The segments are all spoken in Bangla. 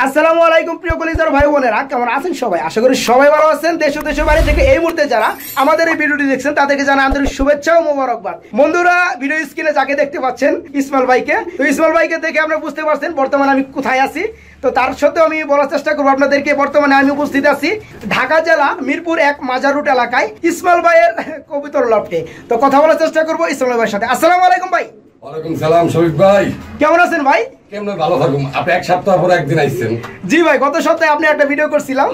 আসসালামু আলাইকুম প্রিয় কলিজার ভাই বোনেরা, কেমন আছেন সবাই? আশা করি সবাই ভালো আছেন। দেশ ও দেশের বাইরে থেকে এই মুহূর্তে যারা আমাদের এই ভিডিওটি দেখছেন তাদেরকে জানাই আন্তরিক শুভেচ্ছা ও মোবারকবাদ। বন্ধুরা, ভিডিও স্ক্রিনে যাকে দেখতে পাচ্ছেন ইসমাইল ভাইকে, তো ইসমাইল ভাইকে দেখে আপনারা বুঝতে পারছেন বর্তমানে আমি কোথায় আছি। তো তার সত্ত্বেও আমি বলার চেষ্টা করবো আপনাদেরকে, বর্তমানে আমি উপস্থিত আছি ঢাকা জেলা মিরপুর 1 মাজার রোড এলাকায় ইসমাইল ভাইয়ের কবুতর লফটে। তো কথা বলার চেষ্টা করবো ইসমাইল ভাইয়ের সাথে। আসসালামু আলাইকুম ভাই। ওয়ালাইকুম সালাম শফিক ভাই, কেমন আছেন ভাই? কেমন ভালো থাকুন। আপনি এক সপ্তাহ পরে একদিন আইছেন। জি ভাই, গত সপ্তাহে আপনি একটা ভিডিও করছিলাম,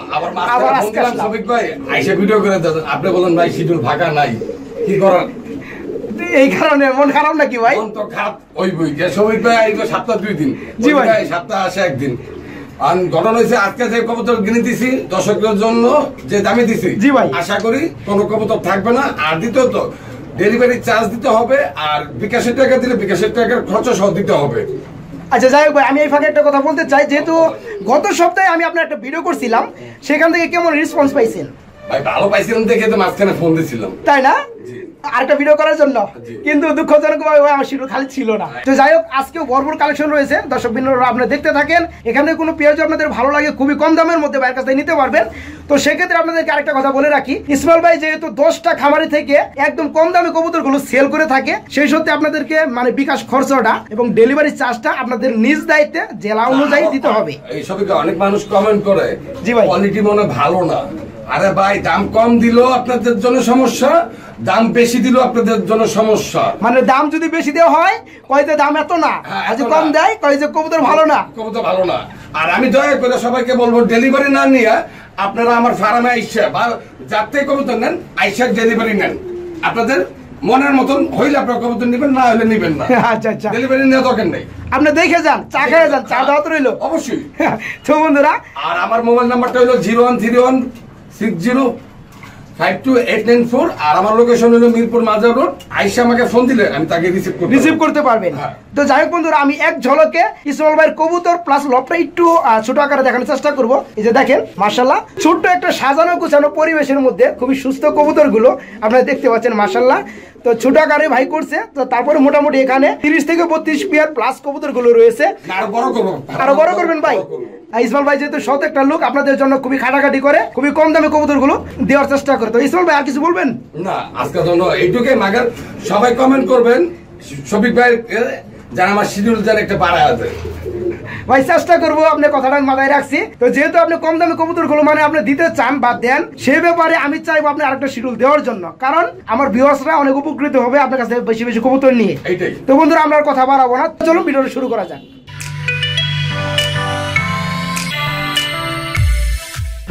আবার আজকে শফিক ভাই আইসা ভিডিও করে দেন। আপনি বলেন ভাই শিডিউল ফাঁকা নাই, কি করার? এই কারণে মন খারাপ নাকি ভাই? মন তো খারাপ ওই বই যে শফিক ভাই আইলো সপ্তাহ 2 দিন, জি ভাই সপ্তাহ আসে একদিন। আর ঘটনা হয়েছে আজকে যে কবুতর কিনে দিছি দর্শকদের জন্য যে দামে দিছি, জি ভাই আশা করি কোনো কবুতর থাকবে না। আর দ্বিতীয়ত ডেলিভারি চার্জ দিতে হবে, আর বিকাশের টাকা দিলে বিকাশের টাকার খরচ সহ দিতে হবে। আচ্ছা যাই হোক ভাই, আমি এই ফাঁকে একটা কথা বলতে চাই, যেহেতু গত সপ্তাহে আমি আপনার একটা ভিডিও করছিলাম, সেখান থেকে কেমন রেসপন্স পাইছেন? ভাই ভালো পাইছিলাম দেখে তো মাঝখানে ফোন দিছিলাম, তাই না? আরেকটা ভিডিও করার জন্য, কিন্তু দুঃখজনক ভাবে আমার শিডিউল খালি ছিল না। তো যাই হোক, আজকেও ভরপুর কালেকশন রয়েছে, দর্শক বিন্দুরা আপনারা দেখতে থাকেন। এখানে কোনো পেঁয়াজ আপনাদের ভালো লাগে খুবই কম দামের মধ্যে ভাইয়ের কাছে নিতে পারবেন। তো সেক্ষেত্রে আপনাদেরকে আরেকটা কথা বলে রাখি, ইসমাইল ভাই যেহেতু 10টা খামারি থেকে একদম কম দামে কবুতরগুলো সেল করে থাকে, সেই সত্যি আপনাদেরকে মানে বিকাশ খরচটা এবং ডেলিভারি চার্জটা আপনাদের নিজ দায়িত্বে জেলা অনুযায়ী দিতে হবে। এই সবই অনেক মানুষ কমেন্ট করে, জি ভাই কোয়ালিটি মনে ভালো না। আরে ভাই দাম কম দিল আপনাদের জন্য সমস্যা, দাম বেশি দিল আপনাদের জন্য সমস্যা। মানে দাম যদি বেশি দেওয়া হয় কয় যে দাম এত না, আর যে কম দেয় কয় যে কবুতর ভালো না, কবুতর ভালো না। আর আমি দয়া করে সবাইকে বলবো, ডেলিভারি না নিয়ে আপনারা আমার ফার্মে আইসা বা যাতে কবুতর নেন আইসা ডেলিভারি নেন। আপনাদের মনের মতন হইলে আপনার কবুতর নেবেন, না হইলে নেবেন না। আচ্ছা আচ্ছা, ডেলিভারি নেওয়া দরকার নেই। আপনি দেখে যান, চা খেয়ে যান, চা দাওয়াত রইলো অবশ্যই। তো বন্ধুরা, আর আমার মোবাইল নাম্বারটা হলো 01316052894, আর আমার লোকেশন হলো মিরপুর মাজার রোড। আইসা আমাকে ফোন দিলে আমি তাকে রিসিভ করতে পারবেন। তো যাই হোক বন্ধুরা, আমি এক ঝলকে ইসমাইল ভাইয়ের কবুতর প্লাস লফটা একটু ছোট আকারে দেখানোর চেষ্টা করব। এই যে দেখেন মাশাআল্লাহ, ছোট্ট একটা সাজানো গোছানো পরিবেশের মধ্যে খুবই সুস্থ কবুতর গুলো আপনারা দেখতে পাচ্ছেন মাশাআল্লাহ। তো ছোট আকারে ভাই করছে, তো তারপরে মোটামুটি এখানে 30 থেকে 32 পেয়ার প্লাস কবুতর গুলো রয়েছে। আরো বড় করবেন ভাই। ইসমাইল ভাই যেহেতু সৎ একটা লোক, আপনাদের জন্য খুবই খাটাখাটি করে খুবই কম দামে কবুতর গুলো দেওয়ার চেষ্টা করে। তো ইসমাইল ভাই আর কিছু বলবেন? না, আজকের জন্য এইটুকুই। মাগার সবাই কমেন্ট করবেন শফিক ভাই যেন আমার শিডিউল যেন একটা বাড়া আছে। ভাই চেষ্টা করবো, আপনি কথাটা মাথায় রাখছি। তো যেহেতু আপনি কম দামে কবুতর গুলো মানে আপনি দিতে চান বা দেন, সেই ব্যাপারে আমি চাইবো আপনি আরেকটা শিডিউল দেওয়ার জন্য, কারণ আমার ভিউয়ার্সরা অনেক উপকৃত হবে আপনার কাছে বেশি বেশি কবুতর নিয়ে। তো বন্ধুরা, আমরা কথা বাড়াবো না, চলুন ভিডিওটা শুরু করা যাক।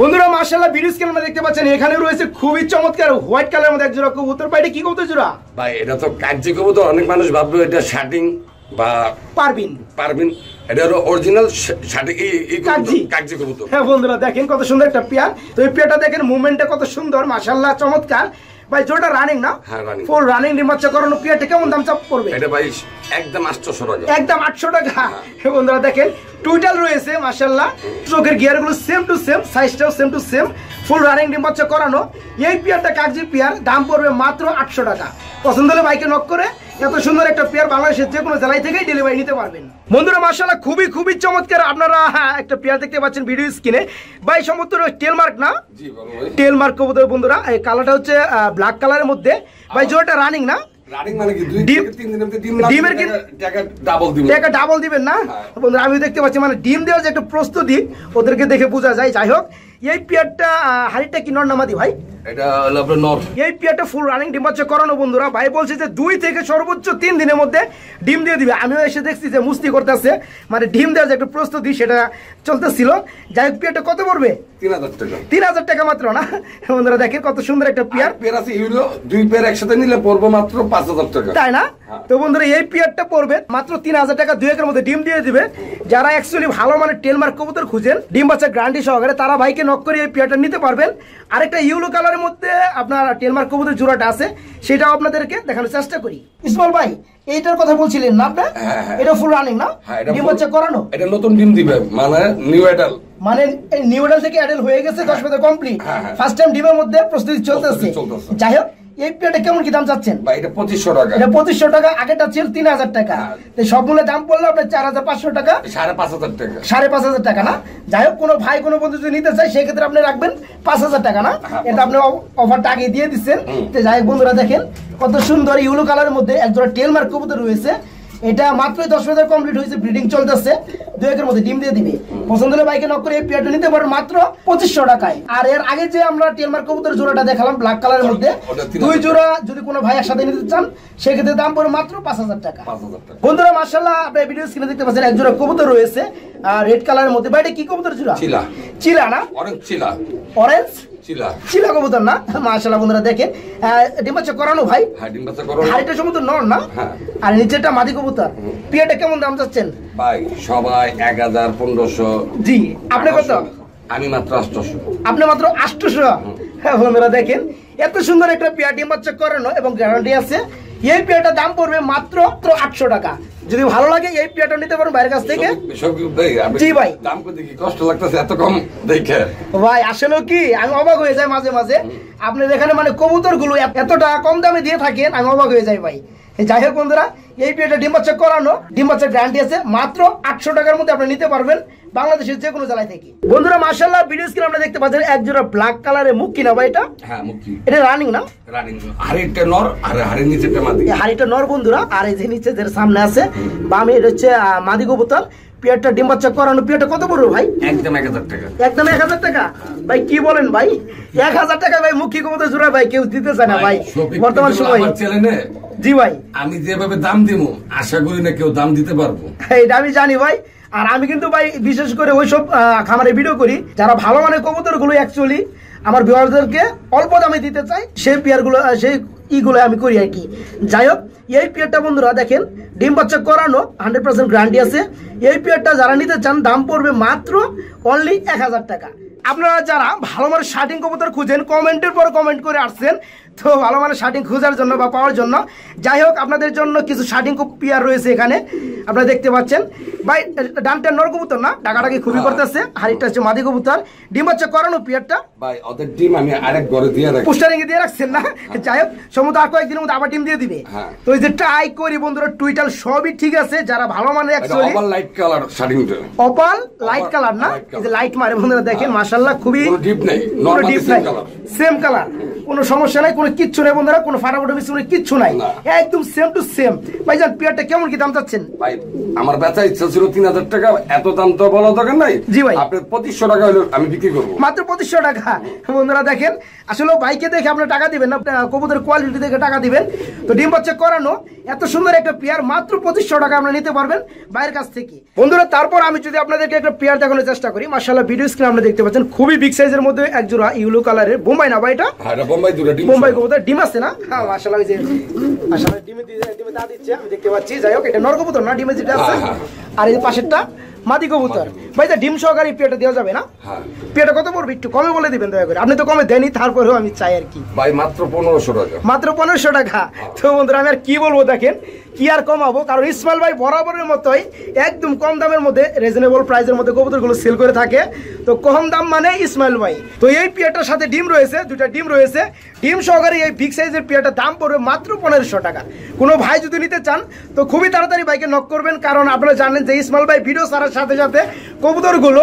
বন্ধুরা মাশাআল্লাহ, ভিডিও স্ক্রিনে আমরা দেখতে পাচ্ছেন এখানে রয়েছে খুবই চমৎকার হোয়াইট কালারের মধ্যে এক জোড়া কবুতর। ভাই এটা কি কবুতর জোড়া? ভাই এটা তো কাগজি কবুতর। অনেক মানুষ ভাববে এটা শার্টিং বা পারবিন, এটা হলো অরিজিনাল শার্টিং কাগজি কবুতর। হ্যাঁ বন্ধুরা, দেখেন কত সুন্দর একটা পেয়ার। তো এই পেয়ারটা দেখেন, মুভমেন্টটা কত সুন্দর মাশাআল্লাহ, চমৎকার। ভাই জোড়াটা রানিং না? হ্যাঁ রানিং, ফুল রানিং। ডিমাচ্চা করানো পেয়ারটা কেমন দাম চাপ পড়বে? এটা ভাই একদম 800 টাকা। একদম 800 টাকা। বন্ধুরা দেখেন টুইটাল রয়েছে মাশাআল্লাহ, চোখের গিয়ার গুলো সেম টু সেম, সাইজটাও same to same, full running ডিমাচ্চা করানো। এই পেয়ারটা কাগজি পেয়ার, দাম পড়বে মাত্র 800 টাকা। পছন্দ হলে বাইকে নক করে এত সুন্দর একটা পেয়ার বাংলাদেশের যে কোনো জেলায় থেকেই ডেলিভারি নিতে পারবেন। বন্ধুরা মাশাআল্লাহ, খুবই খুবই চমৎকার। আপনারা একটা পেয়ার দেখতে পাচ্ছেন ভিডিও স্ক্রিনে। ভাই সমস্ত টেলমার্ক না? জি ভাই, টেলমার্ক কবুতর। বন্ধুরা এই কালারটা হচ্ছে ব্ল্যাক কালারের মধ্যে। ভাই জোড়াটা রানিং না? রানিং মানে কি 2 থেকে 3 দিনের মধ্যে ডিমের টাকা ডাবল দিবেন। টাকা ডাবল দিবেন না? বন্ধুরা আমি দেখতে পাচ্ছি মানে ডিম দেওয়ার যে একটা প্রস্তুতি ওদেরকে দেখে বোঝা যায়। যাই হোক, এই পেয়ারটা হাড়িটা কি নর নামাদি ভাই? এটা হলো আপনার নর। এই পেয়ারটা ফুল রানিং ডিম বাচ্চা করানো। বন্ধুরা ভাই বলছে যে 2 থেকে সর্বোচ্চ 3 দিনের মধ্যে ডিম দিয়ে দিবে। আমিও এসে দেখছি যে মুস্তি করতেছে, মানে ডিম দেওয়ার যে একটা প্রস্তুতি সেটা চলতেছিল। যাই হোক, পেয়ারটা কত পড়বে? 3000 টাকা। 3000 টাকা মাত্র না? বন্ধুরা দেখেন কত সুন্দর একটা পেয়ার। পেয়ার আছে ইউরো 2 পেয়ার একসাথে নিলে পড়বে মাত্র 5000 টাকা, তাই না? তো বন্ধুরা এই পেয়ারটা পড়বে মাত্র 3000 টাকা। 2 একের মধ্যে ডিম দিয়ে দিবে। যারা অ্যাকচুয়ালি ভালো মানে টেলমার্ক কবুতর খুঁজেন ডিম বাচ্চা গ্যারান্টি সহকারে, তারা ভাইকে নক করে এই পেয়ারটা নিতে পারবেন। আরেকটা ইয়েলো কালারের মধ্যে আপনার টেলমার্ক কবুতর জোড়াটা আছে, সেটাও আপনাদেরকে দেখানোর চেষ্টা করি। ইসমাইল ভাই এইটার কথা বলছিলেন না আপনি? এটা ফুল রানিং না? ডিম বাচ্চা করানো। এটা নতুন ডিম দিবে, মানে নিউ অ্যাডাল, মানে নিউ অ্যাডাল থেকে অ্যাডাল হয়ে গেছে, 10 মাস কমপ্লিট। ফার্স্ট টাইম ডিমের মধ্যে প্রস্তুতি চলতেছে। যাই হোক, এই পেয়ারটা কেমন কি দাম চাচ্ছেন? ভাই এটা 2500 টাকা। এটা 2500 টাকা, আগেটা ছিল 3000 টাকা। তো সব মিলে দাম পড়লো আপনার 4500 টাকা, 5500 টাকা, 5500 টাকা না? যাই হোক, কোনো ভাই কোনো বন্ধু যদি নিতে চায় সেক্ষেত্রে আপনি রাখবেন 5000 টাকা না? এটা আপনি অফারটা আগে দিয়ে দিচ্ছেন। তো যাই হোক বন্ধুরা, দেখেন কত সুন্দর ইউলো কালারের মধ্যে একজোড়া টেলমার্ক কবুতর রয়েছে। এটা মাত্র 10 বছর কমপ্লিট হয়েছে, ব্রিডিং চলতেছে, 2 একের মধ্যে ডিম দিয়ে দিবে। পছন্দ হলে বাইকে নক করে এই পেয়ারটা নিতে পারেন মাত্র 2500 টাকায়। আর এর আগে যে আমরা টেলমার্ক কবুতর জোড়াটা দেখালাম ব্ল্যাক কালারের মধ্যে, 2 জোড়া যদি কোনো ভাই একসাথে নিতে চান সেক্ষেত্রে দাম পড়ে মাত্র 5000 টাকা। বন্ধুরা মাশাআল্লাহ, আপনারা ভিডিও স্ক্রিনে দেখতে পাচ্ছেন এক জোড়া কবুতর রয়েছে আর রেড কালারের মধ্যে। ভাই এটা কি কবুতর জোড়া? চিলা। চিলা না? অরেঞ্জ চিলা। অরেঞ্জ চিলা। চিলা কবুতর না? মাশাআল্লাহ বন্ধুরা দেখেন, ডিম বাচ্চা করানো ভাই। হ্যাঁ, ডিম বাচ্চা করানো। আর এটা সমুদ্র নর না? হ্যাঁ। আর নিচেটা মাদি কবুতর। পিয়াটা কেমন দাম চাচ্ছেন? ভাই সবাই 1000 1500। জি, আপনি কত? আমি মাত্র 800। আপনি মাত্র 800? হ্যাঁ বন্ধুরা দেখেন, এত সুন্দর একটা পেয়ার ডিম বাচ্চা করানো এবং গ্যারান্টি আছে। এই পেয়ারটার দাম পড়বে মাত্র 800 টাকা। যদি ভালো লাগে এই পেয়ারটা নিতে পারেন বাইরের কাছ থেকে। জি ভাই, দাম কত কি কষ্ট লাগতেছে এত কম দেখে? ভাই আসলে কি আমি অবাক হয়ে যাই মাঝে মাঝে, আপনার এখানে মানে কবুতর গুলো এতটা কম দামে দিয়ে থাকেন, আমি অবাক হয়ে যাই ভাই। যাই হোক বন্ধুরা, এই পেয়ারটা ডিম বাচ্চা করানো, ডিম বাচ্চার গ্যারান্টি আছে, মাত্র 800 টাকার মধ্যে আপনি নিতে পারবেন বাংলাদেশের যে কোনো জেলায় থেকে। বন্ধুরা মাশাআল্লাহ, ভিডিও স্ক্রিনে আমরা দেখতে পাচ্ছেন এক জোড়া ব্ল্যাক কালারের মুখ কিনা ভাই এটা? হ্যাঁ, মুক্তি। এটা রানিং না? রানিং। হাড়িটা নর আর হাড়ির নিচেটা মাদি। হাড়িটা নর বন্ধুরা, আর এই যে নিচে যে সামনে আছে বামে এটা হচ্ছে মাদি কবুতর। পেয়ারটা ডিম বাচ্চা করানো। পেয়ারটা কত পড়বে ভাই? একদম 1000 টাকা। একদম 1000 টাকা? ভাই কি বলেন ভাই, 1000 টাকা ভাই মুখী কবুতর জোড়া ভাই কেউ দিতে চায় না ভাই বর্তমান সময়। জি ভাই, আমি যেভাবে দাম দিব আশা করি না কেউ দাম দিতে পারবো। এটা আমি জানি ভাই। আর আমি কিন্তু ভাই বিশেষ করে ওইসব খামারে ভিডিও করি যারা ভালো মানের কবুতর গুলো অ্যাকচুয়ালি আমার ভিউয়ারদেরকে অল্প দামে দিতে চাই, সেই পেয়ার গুলো সেই ইগুলো আমি করি আর কি। যাই হোক, এই পেয়ারটা বন্ধুরা দেখেন ডিম বাচ্চা করানো, 100% গ্যারান্টি আছে। এই পেয়ারটা যারা নিতে চান দাম পড়বে মাত্র অনলি 1000 টাকা। আপনারা যারা ভালো মানের শার্টিং কবুতর খুঁজেন, কমেন্টের পর কমেন্ট করে আসছেন, তো ভালো মানের শার্টিং খোঁজার জন্য বা পাওয়ার জন্য, যাই হোক আপনাদের জন্য কিছু শার্টিং পেয়ার রয়েছে এখানে আপনারা দেখতে পাচ্ছেন। ভাই ডানটা নর কবুতর না? ডাকাটাকে খুবই করতেছে। হাড়িটা হচ্ছে মাদি কবুতর, ডিম বাচ্চা করানো পেয়ারটা। ভাই ওদের ডিম আমি আরেক ঘরে দিয়ে রাখি, পোস্টারিং দিয়ে রাখছেন না? যাই হোক, সমুদ্র আর কয়েকদিনের মধ্যে আবার ডিম দিয়ে দিবে। তো এই যে ট্রাই করি বন্ধুরা, টুইটাল সবই ঠিক আছে। যারা ভালো মানের অ্যাকচুয়ালি অপাল লাইট কালার শার্টিংটা, অপাল লাইট কালার না? এই যে লাইট মারে বন্ধুরা দেখেন, মাশাআল্লাহ খুবই ডিপ নাই, কোনো ডিপ নাই, সেম কালার, কোনো সমস্যা নাই, কোনো কিচ্ছু নাই বন্ধুরা, কোনো ফাটাফাটি মিশ্রণ কিচ্ছু নাই, একদম সেম টু সেম। ভাইজান পেয়ারটা কেমন কি দাম চাচ্ছেন? ভাই আমার বেচা ইচ্ছা ছিল 3000 টাকা, এত দাম তো বলা দরকার নাই। জি ভাই, আপনি 2500 টাকা হলো আমি বিক্রি করব, মাত্র 2500 টাকা। বন্ধুরা দেখেন, আসলে বাইকে দেখে আপনি টাকা দিবেন না, কবুতরের কোয়ালিটি দেখে টাকা দিবেন। তো ডিম বাচ্চা করানো এত সুন্দর একটা পেয়ার মাত্র 2500 টাকা আপনারা নিতে পারবেন বাইরের কাছ থেকে। বন্ধুরা তারপর আমি যদি আপনাদেরকে একটা পেয়ার দেখানোর চেষ্টা করি, মাশাআল্লাহ ভিডিও স্ক্রিনে আপনারা দেখতে পাচ্ছেন খুবই বিগ সাইজের মধ্যে এক জোড়া ইয়েলো কালারের বোম্বাই না ভাই এটা? হ্যাঁ, এটা বোম্বাই জোড়া ডিম, বোম্বাই কবুতর ডিম আছে না? হ্যাঁ মাশাআল্লাহ, এই যে মাশাআল্লাহ ডিমে দা দিচ্ছে আমি দেখতে পাচ্ছি। যাই হোক, এটা নর কবুতর না, ডিমে যেটা আছে। আর এই পাশেরটা মাদি কবুতর। ভাই এটা ডিম সহকারে পেয়ারটা দেওয়া যাবে না? হ্যাঁ। পেয়ারটা কত পড়বে একটু কমে বলে দিবেন দয়া করে, আপনি তো কমে দেনই, তারপরেও আমি চাই আর কি। ভাই মাত্র 1500 টাকা। মাত্র 1500 টাকা? তো বন্ধুরা আমি আর কি বলবো, দেখেন কি আর কমাবো, কারণ ইসমাইল ভাই বরাবরের মতোই একদম কম দামের মধ্যে রিজনেবল প্রাইসের মধ্যে কবুতরগুলো সেল করে থাকে। তো কম দাম মানে ইসমাইল ভাই। তো এই পেয়ারটার সাথে ডিম রয়েছে, দুটা ডিম রয়েছে, ডিম সহকারে এই বিগ সাইজের পেয়ারটার দাম পড়বে মাত্র 1500 টাকা। কোনো ভাই যদি নিতে চান তো খুবই তাড়াতাড়ি বাইকে নক করবেন, কারণ আপনারা জানেন যে ইসমাইল ভাই ভিডিও ছাড়ার সাথে সাথে কবুতরগুলো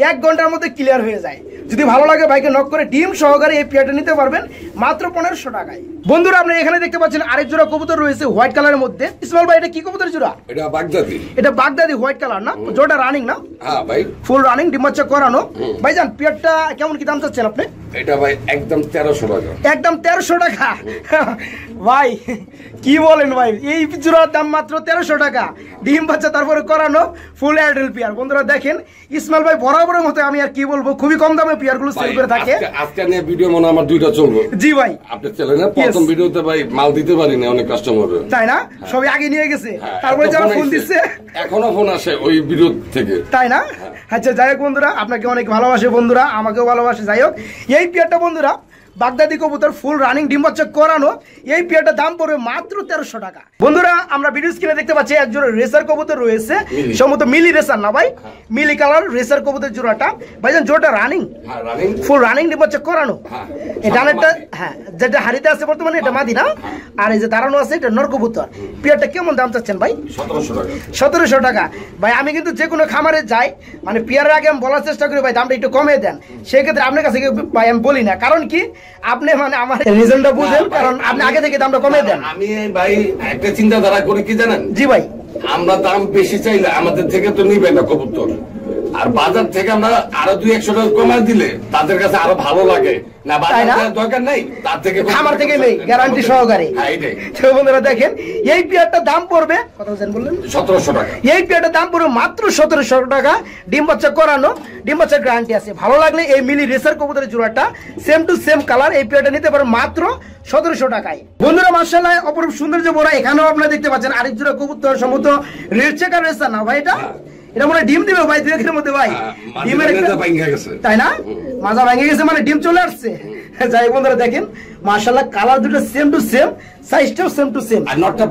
1 ঘন্টার মধ্যে ক্লিয়ার হয়ে যায়। যদি ভালো লাগে বাইকে নক করে ডিম সহকারে এই পেয়ারটা নিতে পারবেন মাত্র 1500 টাকায়। বন্ধুরা আপনি এখানে দেখতে পাচ্ছেন আরেক জোড়া কবুতর রয়েছে হোয়াইট কালারের মধ্যে। ইসমাইল ভাই এটা কি কবুতর জোড়া? এটা বাগদাদি। এটা বাগদাদি হোয়াইট কালার না? জোড়াটা রানিং না? হ্যাঁ ভাই, ফুল রানিং, ডিম বাচ্চা করানো। ভাইজান পেয়ারটা কেমন কি দাম চাচ্ছেন আপনি? এটা ভাই একদম 1300 টাকা। একদম 1300 টাকা? ভাই কি বলেন ভাই, এই জোড়ার দাম মাত্র 1300 টাকা, ডিম বাচ্চা তারপরে করানো, ফুল অ্যাডাল্ট পেয়ার। বন্ধুরা দেখেন ইসমাইল ভাই বরাবরের মতো আমি আর কি বলবো, খুবই কম দামে পেয়ার গুলো সেল করে থাকে। আজকে নিয়ে ভিডিও মনে আমার 2টা চলবে। জি ভাই, আপনি চ্যানেলে প্রথম ভিডিওতে ভাই মাল দিতে পারি না অনেক কাস্টমার, তাই না? সবই আগে নিয়ে গেছে, তারপরে যারা ফোন দিচ্ছে এখনো ফোন আসে ওই ভিডিও থেকে, তাই না? আচ্ছা যাই হোক বন্ধুরা, আপনাকে অনেক ভালোবাসে বন্ধুরা, আমাকেও ভালোবাসে। যাই হোক, এই পেয়ারটা বন্ধুরা বাগদাদি কবুতর ফুল রানিং ডিম বাচ্চা করানো এই পেয়ারটার দাম পড়বে মাত্র 1300 টাকা। বন্ধুরা আমরা ভিডিও স্ক্রিনে দেখতে পাচ্ছি একজোড়া রেসার কবুতর রয়েছে, সম্ভবত মিলি রেসার না ভাই, মিলি কালার রেসার কবুতর জোড়াটা ভাইজান, জোড়াটা রানিং ফুল রানিং ডিম বাচ্চা করানো। এই ডানেরটা হ্যাঁ যেটা হাড়িতে আছে বর্তমানে এটা মাদি না, আর এই যে দাঁড়ানো আছে এটা নর কবুতর। পেয়ারটা কেমন দাম চাচ্ছেন ভাই? 1700 টাকা। ভাই আমি কিন্তু যে কোনো খামারে যাই মানে পেয়ারের আগে আমি বলার চেষ্টা করি ভাই দামটা একটু কমিয়ে দেন, সেক্ষেত্রে আপনার কাছে ভাই আমি বলি না, কারণ কি আপনি মানে আমার রিজনটা বুঝেন, কারণ আপনি আগে থেকে দামটা কমিয়ে দেন। আমি ভাই একটা চিন্তাধারা করি কি জানেন, জি ভাই, আমরা দাম বেশি চাইলে আমাদের থেকে তো নিবে না কবুতর, আর বাজার থেকে আমরা আরো 200-100 টাকা কমায় দিলে তাদের কাছে আরো ভালো লাগে না, বাজার দরকার নেই, তার থেকে খামার থেকে নেই গ্যারান্টি সহকারে। বন্ধুরা দেখেন এই পেয়ারটার দাম পড়বে কত বললেন? 1700 টাকা। এই পেয়ারটার দাম পড়বে মাত্র 1700 টাকা, ডিম বাচ্চা করানো, ডিম বাচ্চার গ্যারান্টি আছে। ভালো লাগলে এই মিলি রেসার কবুতরের জোড়াটা সেম টু সেম কালার, এই পেয়ারটা নিতে পারেন মাত্র 1700 টাকায়। বন্ধুরা মাশাআল্লাহ অপরূপ সৌন্দর্য বড়, এখানেও আপনারা দেখতে পাচ্ছেন আরেক জোড়া কবুতর, সম্ভবত রেড চেকার রেসার না ভাই, এটা মনে ডিম দিবে ভাই 2 এর মধ্যে ভাই, ডিমের তাই না, মাজা ভেঙে গেছে মানে ডিম চলে আসছে। যাই বন্ধুরা দেখেন মাশাআল্লাহ কালার দুটো সেম টু সেম, সাইজটাও সেম টু সেম, আর নটটা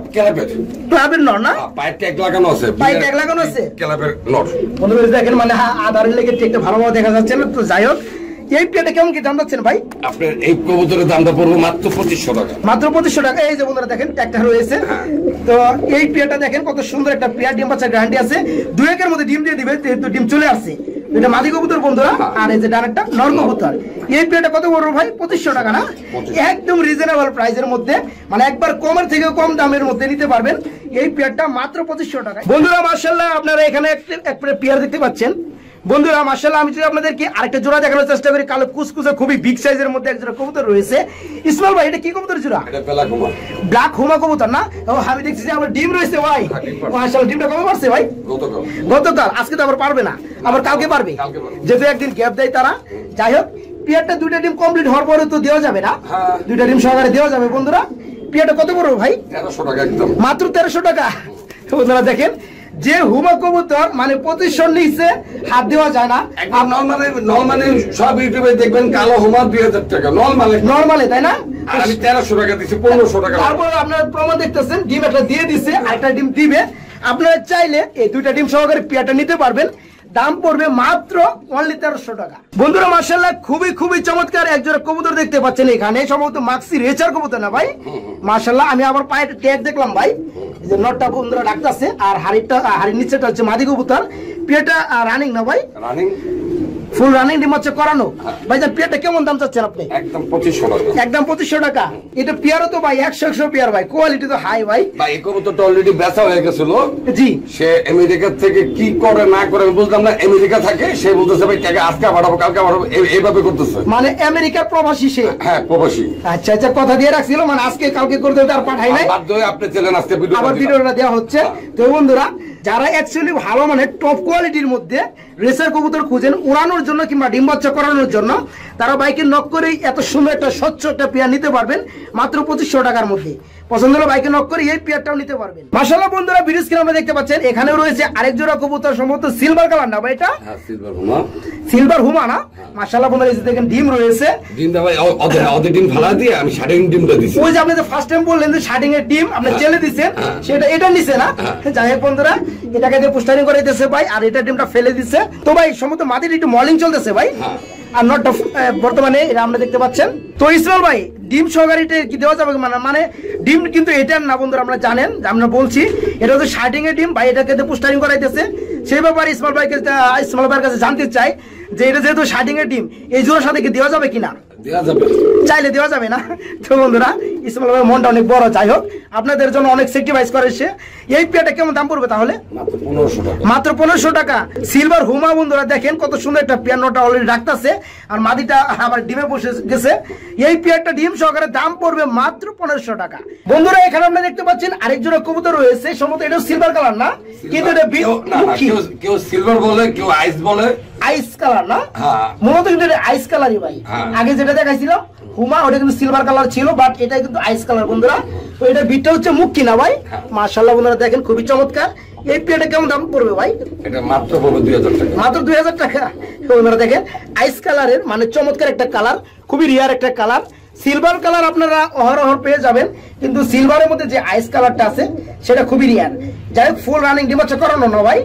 ক্লাবের নট না, পায়ে ট্যাগ লাগানো আছে, পায়ে ট্যাগ লাগানো আছে ক্লাবের নট। বন্ধুরা দেখেন মানে আধারের লেগে ট্যাগটা ভালোভাবে দেখা যাচ্ছে না। তো যাই হোক এই পেয়ারটা কেমন কি দাম যাচ্ছেন ভাই? আপনার এই কবুতরের দামটা পড়বে মাত্র 2500 টাকা। মাত্র 2500 টাকা। এই যে বন্ধুরা দেখেন ট্যাগটা রয়েছে, তো এই পেয়ারটা দেখেন কত সুন্দর একটা পেয়ার, ডিম বাচ্চা গ্যারান্টি আছে, 2 এর মধ্যে ডিম দিয়ে দিবে, যেহেতু ডিম চলে আসছে। এটা মাদি কবুতর বন্ধুরা, আর এই যে ডানেরটা নর কবুতর। এই পেয়ারটা কত পড়বে ভাই? 2500 টাকা না, একদম রিজনেবল প্রাইসের মধ্যে, মানে একবার কমের থেকে কম দামের মধ্যে নিতে পারবেন এই পেয়ারটা মাত্র 2500 টাকা। বন্ধুরা মাশাআল্লাহ আপনারা এখানে একটা পেয়ার দেখতে পাচ্ছেন। বন্ধুরা মাশাআল্লাহ আমি যদি আপনাদেরকে আরেকটা জোড়া দেখানোর চেষ্টা করি, কালো কুচকুচে খুবই বিগ সাইজের মধ্যে এক জোড়া কবুতর রয়েছে। ইসমাইল ভাই এটা কি কবুতর জোড়া? এটা ব্ল্যাক হুমা। ব্ল্যাক হুমা কবুতর না? ও আমি দেখছি যে আমার ডিম রয়েছে ভাই, মাশাআল্লাহ ডিমটা কবে পারছে ভাই? গতকাল। আজকে তো আবার পারবে না, আবার কালকে পারবে, যেহেতু একদিন গ্যাপ দেয় তারা। যাই হোক পেয়ারটা 2টা ডিম কমপ্লিট হওয়ার পরে তো দেওয়া যাবে না, 2টা ডিম সহকারে দেওয়া যাবে। বন্ধুরা পেয়ারটা কত পড়বে ভাই? 1300 টাকা একদম, মাত্র 1300 টাকা। বন্ধুরা দেখেন যে হুমা কবুতর মানে 2500 নিচে হাত দেওয়া যায় না। নরমালি সব ইউটিউবে দেখবেন কালো হুমা 2000 টাকা নরমালি, তাই না? আমি 1300 টাকা দিচ্ছি, 1500 টাকা। তারপর আপনারা প্রমাণ দেখতেছেন ডিম একটা দিয়ে দিচ্ছে, আরেকটা ডিম দিবে। আপনারা চাইলে এই 2টা ডিম সহকারে পেয়ারটা নিতে পারবেন, দাম পড়বে মাত্র অনলি 1300 টাকা। বন্ধুরা মাশাআল্লাহ খুবই চমৎকার একজোড়া কবুতর দেখতে পাচ্ছেন এখানে, সম্ভবত মাক্সি রেচার কবুতর না ভাই? মাশাআল্লাহ আমি আবার পায়ে ট্যাগ দেখলাম ভাই, যে নটটা বন্ধুরা ডাকতেছে, আর হাড়ির নিচেটা হচ্ছে মাদি কবুতর। পেয়ারটা রানিং না ভাই? রানিং, ফুল রানিং ডিম বাচ্চা করানো। ভাই পেয়ারটা কেমন দাম চাচ্ছেন আপনি? একদম 2500 টাকা। একদম 2500 টাকা। এটা পেয়ারও তো ভাই 100 পেয়ার ভাই, কোয়ালিটি তো হাই ভাই। ভাই এই কবুতরটা অলরেডি বেচা হয়ে গেছিল। জি। সে আমেরিকা থেকে কি করে না করে আমি বুঝলাম না, আমেরিকা থাকে, সে বলতেছে ভাই টাকা আজকে পাঠাবো কালকে পাঠাবো, এইভাবে করতেছে। মানে আমেরিকার প্রবাসী সে? হ্যাঁ প্রবাসী। আচ্ছা কথা দিয়ে রাখছিল, মানে আজকে কালকে করতে আর পাঠাই নাই, বাধ্য হয়ে আপনি চ্যানেল আজকে ভিডিওটা দেওয়া হচ্ছে। তো বন্ধুরা যারা অ্যাকচুয়ালি ভালো মানে টপ কোয়ালিটির মধ্যে রেসার কবুতর খুঁজেন উড়ানোর জন্য কিংবা ডিম বাচ্চা করানোর জন্য, তারা বাইকে নক করেই এত সুন্দর একটা স্বচ্ছ একটা পেয়ার নিতে পারবেন মাত্র 2500 টাকার মধ্যে। পছন্দ হলে বাইকে নক করে এই পেয়ারটাও নিতে পারবেন। মাশাআল্লাহ বন্ধুরা ভিডিও স্ক্রিনে আমরা দেখতে পাচ্ছেন এখানেও রয়েছে আরেক জোড়া কবুতর, সম্ভবত সিলভার কালার না ভাই? এটা সিলভার হুমা। সিলভার হুমা না? মাশাআল্লাহ বন্ধুরা এই যে দেখেন ডিম রয়েছে। ডিমটা ভাই ওদের ডিম ফালা দিয়ে আমি শার্টিং ডিমটা দিছি। ওই যে আপনি যে ফার্স্ট টাইম বললেন যে শার্টিং এর ডিম আপনি চেলে দিবেন, সেটা এটা নিছে না? যাই হোক বন্ধুরা এটাকে দিয়ে পোস্টারিং করাইতেছে ভাই, আর এটা ডিমটা ফেলে দিচ্ছে। তো ভাই সম্ভবত মাটির একটু মলিং চলতেছে ভাই, আর নটটা বর্তমানে এটা আমরা দেখতে পাচ্ছেন। তো ইসমাইল ভাই ডিম সহকারে কি দেওয়া যাবে? মানে ডিম কিন্তু এটার না বন্ধুরা, আমরা জানেন আমরা বলছি এটা হচ্ছে শার্টিং এর ডিম ভাই, এটাকে দিয়ে পোস্টারিং করাইতেছে। সেই ব্যাপারে ইসমাইল ভাইয়ের কাছে জানতে চাই যে এটা যেহেতু শার্টিং এর ডিম, এই জোড়ার সাথে কি দেওয়া যাবে কিনা? দেওয়া যাবে, চাইলে দেওয়া যাবে না? তো বন্ধুরা ইসমাইল ভাইয়ের মনটা অনেক বড়, যাই হোক আপনাদের জন্য অনেক সেক্রিফাইস করে সে। এই পেয়ারটা কেমন দাম পড়বে তাহলে? মাত্র 1500 টাকা। সিলভার হুমা বন্ধুরা দেখেন কত সুন্দর একটা পেয়ার, নটা অলরেডি রাখতেছে, আর মাদিটা আবার ডিমে বসে গেছে। এই পেয়ারটা ডিম সহকারে দাম পড়বে মাত্র 1500 টাকা। বন্ধুরা এখানে আপনারা দেখতে পাচ্ছেন আরেক জোড়া কবুতর রয়েছে, সম্ভবত এটা সিলভার কালার না, কিন্তু এটা কেউ সিলভার বলে কেউ আইস বলে। আইস কালার না? মূলত কিন্তু এটা আইস কালারই ভাই। আগে যেটা দেখাইছিল হুমা ওটা কিন্তু সিলভার কালার ছিল, বাট এটা কিন্তু আইস কালার বন্ধুরা। তো এটা বিটটা হচ্ছে মুক্কি না ভাই? মাশাআল্লাহ বন্ধুরা দেখেন খুবই চমৎকার। এই পেয়ারটা কেমন দাম পড়বে ভাই? এটা মাত্র পড়বে 2000 টাকা। মাত্র 2000 টাকা। বন্ধুরা দেখেন আইস কালারের মানে চমৎকার একটা কালার, খুবই রিয়ার একটা কালার। সিলভার কালার আপনারা অহরহ পেয়ে যাবেন, কিন্তু সিলভারের মধ্যে যে আইস কালারটা আছে সেটা খুবই রিয়ার। যাই হোক, ফুল রানিং ডিম বাচ্চা করানো না ভাই?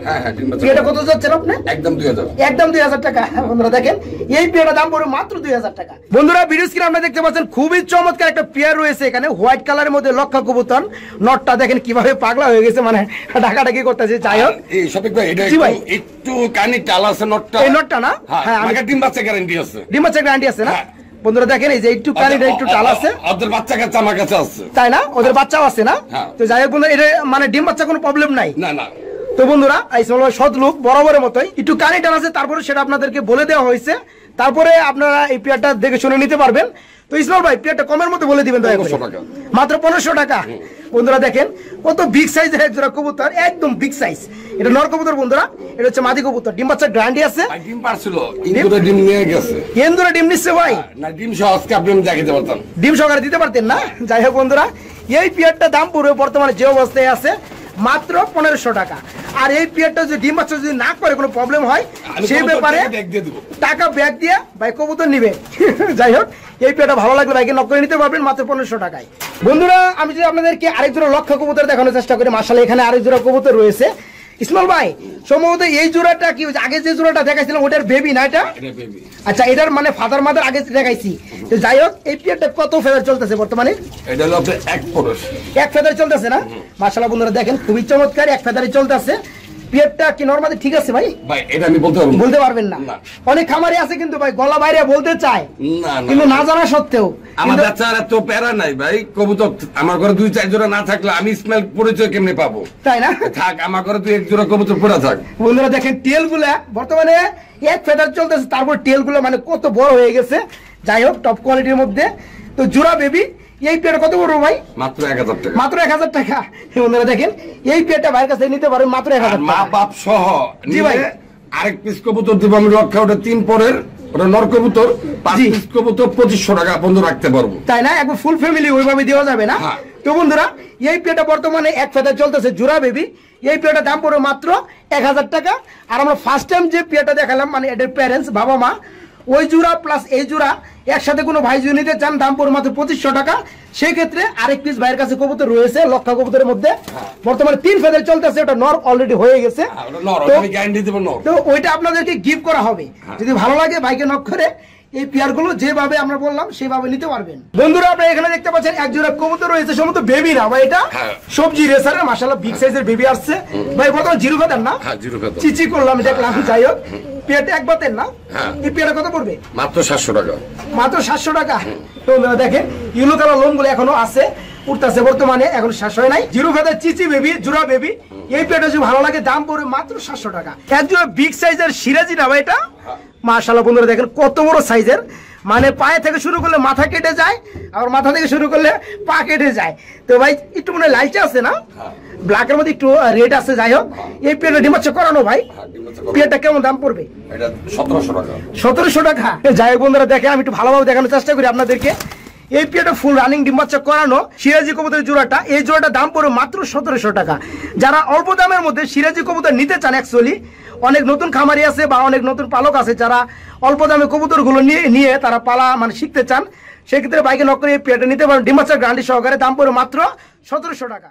এটা কত যাচ্ছেন আপনি? একদম 2000, একদম 2000 টাকা। বন্ধুরা দেখেন, এই পেয়ারটার দাম পড়বে মাত্র 2000 টাকা। বন্ধুরা ভিডিও স্ক্রিনে আপনারা দেখতে পাচ্ছেন খুবই চমৎকার একটা পেয়ার রয়েছে এখানে, হোয়াইট কালারের মধ্যে লক্ষা কবুতর। নটটা দেখেন কিভাবে পাগলা হয়ে গেছে, মানে ডাকাডাকি করতেছে। যাই হোক, এই শফিক ভাই এটা একটু কানি টাল আছে নটটা, এই নটটা না? হ্যাঁ, আমার ডিম বাচ্চা গ্যারান্টি আছে। ডিম বাচ্চা গ্যারান্টি আছে না? বন্ধুরা দেখেন, এই যে একটু কানিটা একটু টাল আছে। ওদের বাচ্চা কাচ্চা আমার কাছে আছে, তাই না? ওদের বাচ্চাও আছে না? তো যাই হোক বন্ধুরা, এটা মানে ডিম বাচ্চা কোনো প্রবলেম নাই। না না। তো বন্ধুরা, ইসমাইল ভাই সৎ লোক, বরাবরের মতোই একটু কানি টান আছে, তারপরে সেটা আপনাদেরকে বলে দেওয়া হয়েছে। তারপরে আপনারা এই পেয়ারটা দেখে শুনে নিতে পারবেন। তো ইসমাইল ভাই, পেয়ারটা কমের মধ্যে বলে দিবেন দয়া করে। 1500 টাকা, মাত্র 1500 টাকা। বন্ধুরা দেখেন কত বিগ সাইজের এক জোড়া কবুতর, একদম বিগ সাইজ। এটা নর কবুতর বন্ধুরা, এটা হচ্ছে মাদি কবুতর। ডিম বাচ্চা গ্যারান্টি আছে। ডিম পারছিল, ইন্দুরে ডিম নিয়ে গেছে। ইন্দুরে ডিম নিচ্ছে ভাই? না, ডিম সহ আজকে আপনি আমি দেখাতে পারতাম। ডিম সহকারে দিতে পারতেন না? যাই হোক বন্ধুরা, এই পেয়ারটা দাম পড়বে বর্তমানে যে অবস্থায় আছে মাত্র 1500 টাকা। আর এই পেয়ারটা যদি ডিম বাচ্চা যদি না করে কোনো প্রবলেম হয়, সেই ব্যাপারে টাকা ব্যাগ দিয়ে ভাই কবুতর নিবে। যাই হোক, এই পেয়ারটা ভালো লাগলে ভাইকে নক করে নিতে পারবেন মাত্র 1500 টাকায়। বন্ধুরা, আমি যদি আপনাদেরকে আরেক জোড়া লক্ষ্য কবুতর দেখানোর চেষ্টা করি, মাশাআল্লাহ এখানে আরেক জোড়া কবুতর রয়েছে। ইসমাইল ভাই, সম্ভবত এই জোড়াটা কি আগে যে জোড়াটা দেখাইছিলাম ওটার বেবি না এটা? আচ্ছা, এটার মানে ফাদার মাদার আগে দেখাইছি। তো যাই হোক, এই পেয়ারটা কত ফেদার চলতেছে বর্তমানে? এটা হলো এক ফেদার চলতেছে না? মাশাআল্লাহ বন্ধুরা দেখেন, খুবই চমৎকার, এক ফেদারই চলতেছে। পেয়ারটা কি নরমালি ঠিক আছে ভাই? ভাই এটা আমি বলতে পারবেন না। অনেক খামারি আছে কিন্তু ভাই গলা বাইরে বলতে চায়, কিন্তু না জানা সত্ত্বেও। আমার বাচ্চারা তো প্যারা নাই ভাই, কবুতর আমার ঘরে 2-4 জোড়া না থাকলে আমি স্মেল পরিচয় কেমনে পাবো? তাই না? থাক, আমার ঘরে 2-1 জোড়া কবুতর পড়া থাক। বন্ধুরা দেখেন, টেল গুলা বর্তমানে এক ফেদার চলতেছে, তারপর টেল গুলো মানে কত বড় হয়ে গেছে। যাই হোক, টপ কোয়ালিটির মধ্যে। তো জোড়া বেবি, এই পেয়ারটা কত বড় ভাই? মাত্র 1000 টাকা। মাত্র 1000 টাকা। বন্ধুরা দেখেন, এই পেয়ারটা ভাইয়ের কাছে নিতে পারবেন মাত্র 1000 টাকা। মা বাপ সহ। জি ভাই, আরেক পিস কবুতর দিব আমি লক্ষা, ওটা 3 পরের, ওটা নর কবুতর। 5 পিস কবুতর 2500 টাকা বন্ধু রাখতে পারবো, তাই না? একবার ফুল ফ্যামিলি ওইভাবে দেওয়া যাবে না? তো বন্ধুরা, এই পেয়ারটা বর্তমানে এক ফেদার চলতেছে, জোড়া বেবি। এই পেয়ারটার দাম পড়বে মাত্র 1000 টাকা। আর আমরা ফার্স্ট টাইম যে পেয়ারটা দেখালাম, মানে এদের প্যারেন্টস বাবা মা, ওই জোড়া প্লাস এই জোড়া একসাথে কোনো ভাই যদি নিতে চান, দাম পড়বে মাত্র 2500 টাকা। সেই ক্ষেত্রে আরেক পিস ভাইয়ের কাছে কবুতর রয়েছে লক্ষা কবুতরের মধ্যে, বর্তমানে 3 ফেদার চলতেছে। ওটা নর অলরেডি হয়ে গেছে, তো ওইটা আপনাদেরকে গিফট করা হবে। যদি ভালো লাগে ভাইকে নক করে এই পেয়ার গুলো যেভাবে আমরা বললাম সেভাবে নিতে পারবেন। বন্ধুরা, আপনারা এখানে দেখতে পাচ্ছেন এক জোড়া কবুতর রয়েছে, সম্ভবত বেবি না ভাই? এটা সবজি রেসার, মাশাআল্লাহ বিগ সাইজের বেবি আসছে ভাই। বর্তমানে জিরো ফেদার না? চিচি করলাম দেখলাম। যাই হোক, পেয়ারটা এক বাতের না? এই পেয়ারটা কত পড়বে? মাত্র 700 টাকা। মাত্র 700 টাকা। বন্ধুরা দেখেন, ইউলো কালার লোম গুলো এখনো আছে, উঠতেছে বর্তমানে, এখন শেষ হয় নাই। জিরো ফেদার চিচি বেবি, জোড়া বেবি। এই পেয়ারটা যদি ভালো লাগে, দাম পড়বে মাত্র 700 টাকা। এক জোড়া বিগ সাইজের সিরাজি না ভাই এটা? মাশাআল্লাহ বন্ধুরা দেখেন কত বড় সাইজের, মানে পায়ে থেকে শুরু করলে মাথা কেটে যায়, আর মাথা থেকে শুরু করলে পা কেটে যায়। তো ভাই একটু মনে লাইটে আছে না, ব্ল্যাকের মধ্যে একটু রেড আছে। যাই হোক, এই পেয়ারটা ডিম বাচ্চা করানো ভাই। পেয়ারটা কেমন দাম পড়বে? এটা 1700 টাকা। 1700 টাকা। যাই হোক বন্ধুরা দেখেন, আমি একটু ভালোভাবে দেখানোর চেষ্টা করি আপনাদেরকে। এই পেয়ারটা ফুল রানিং ডিম বাচ্চা করানো সিরাজি কবুতরের জোড়াটা, এই জোড়াটা দাম পড়বে মাত্র 1700 টাকা। যারা অল্প দামের মধ্যে সিরাজি কবুতর নিতে চান, অ্যাকচুয়ালি অনেক নতুন খামারি আছে বা অনেক নতুন পালক আছে যারা অল্প দামে কবুতর গুলো নিয়ে তারা পালা মানে শিখতে চান, সেক্ষেত্রে বাইকে নক করে এই পেয়ারটা নিতে পারেন ডিম বাচ্চার গ্যারান্টি সহকারে। দাম পড়বে মাত্র 1700 টাকা।